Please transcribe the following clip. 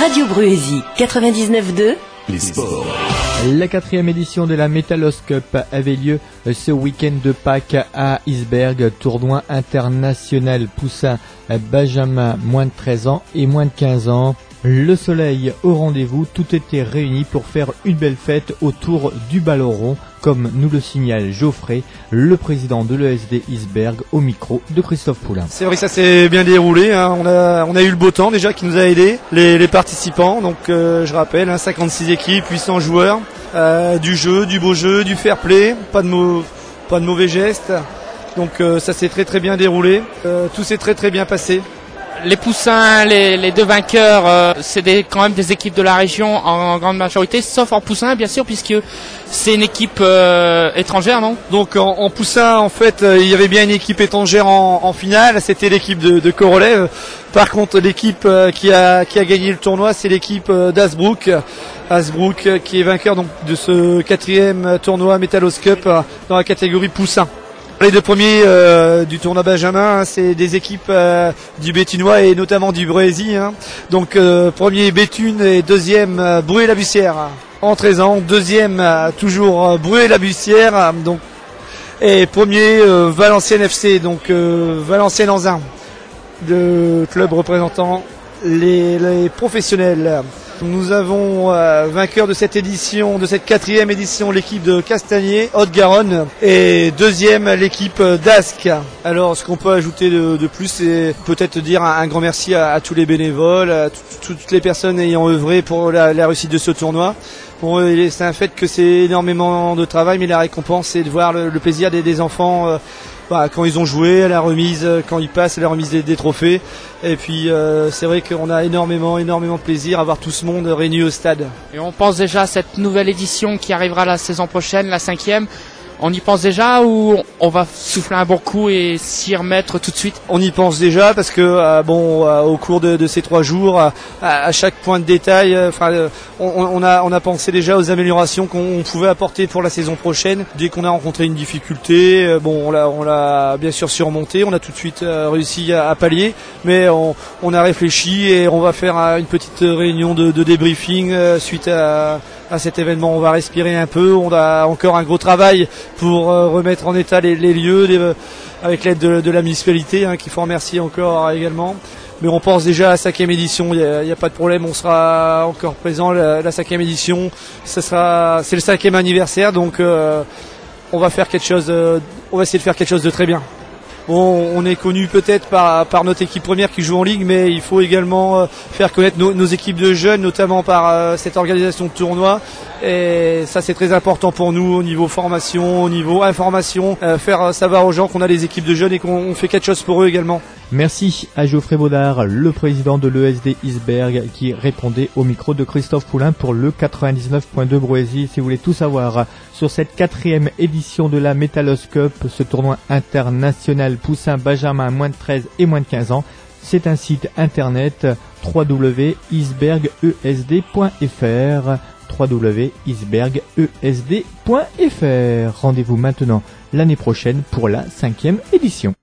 Radio Bruésy 99.2. Les sports. La 4e édition de la Metalos Cup avait lieu ce week-end de Pâques à Isbergues, tournoi international poussin Benjamin moins de 13 ans et moins de 15 ans. Le soleil au rendez-vous, tout était réuni pour faire une belle fête autour du ballon rond, comme nous le signale Geoffrey, le président de l'ESD Isbergues, au micro de Christophe Poulain. C'est vrai que ça s'est bien déroulé, hein. On a eu le beau temps déjà qui nous a aidé, les participants, donc je rappelle, 56 équipes, 800 joueurs, du jeu, du beau jeu, du fair play, pas de mauvais gestes, donc ça s'est très bien déroulé, tout s'est très bien passé. Les poussins, les deux vainqueurs, c'est quand même des équipes de la région en grande majorité, sauf en poussin bien sûr, puisque c'est une équipe étrangère, non? Donc en poussin, en fait, il y avait bien une équipe étrangère en finale, c'était l'équipe de Corolev. Par contre, l'équipe qui a gagné le tournoi, c'est l'équipe d'Hazebrouck. Hazebrouck qui est vainqueur donc de ce 4e tournoi Metalos Cup dans la catégorie poussin. Les deux premiers du tournoi Benjamin, c'est des équipes du Béthunois et notamment du Bruésy. Donc premier Béthune et deuxième Bruay-la-Bussière en 13 ans. Deuxième toujours Bruay-la-Bussière. Donc et premier Valenciennes FC, donc Valenciennes en Zin, le club représentant les professionnels. Nous avons vainqueur de cette édition, de cette 4e édition, l'équipe de Castagnier, Haute-Garonne, et deuxième l'équipe d'Ascq. Alors ce qu'on peut ajouter de plus, c'est peut-être dire un grand merci à tous les bénévoles, à toutes les personnes ayant œuvré pour la réussite de ce tournoi. Bon, c'est un fait que c'est énormément de travail, mais la récompense c'est de voir le plaisir des enfants quand ils ont joué, à la remise, quand ils passent, à la remise des trophées. Et puis c'est vrai qu'on a énormément de plaisir à voir tout ce monde réuni au stade. Et on pense déjà à cette nouvelle édition qui arrivera la saison prochaine, la 5e. On y pense déjà ou on va souffler un bon coup et s'y remettre tout de suite? On y pense déjà parce que au cours de ces 3 jours, à chaque point de détail, on a pensé déjà aux améliorations qu'on pouvait apporter pour la saison prochaine. Dès qu'on a rencontré une difficulté, on l'a bien sûr surmonté, on a tout de suite réussi à pallier, mais on a réfléchi et on va faire une petite réunion de débriefing suite à cet événement. On va respirer un peu, on a encore un gros travail pour remettre en état les lieux avec l'aide de la municipalité, qu'il faut remercier encore également. Mais on pense déjà à la 5e édition, il n'y a pas de problème, on sera encore présent. La 5e édition, c'est le 5e anniversaire, donc on va essayer de faire quelque chose de très bien. Bon, on est connu peut-être par notre équipe première qui joue en ligue, mais il faut également faire connaître nos équipes de jeunes, notamment par cette organisation de tournoi. Et ça, c'est très important pour nous au niveau formation, au niveau information, faire savoir aux gens qu'on a des équipes de jeunes et qu'on fait quelque chose pour eux également. Merci à Geoffrey Baudard, le président de l'ESD Isbergues, qui répondait au micro de Christophe Poulain pour le 99.2 Bruésy. Si vous voulez tout savoir sur cette 4e édition de la Metalos Cup, ce tournoi international poussin Benjamin moins de 13 et moins de 15 ans, c'est un site internet www.isberguesd.fr www.isberguesd.fr. Rendez-vous maintenant l'année prochaine pour la 5e édition.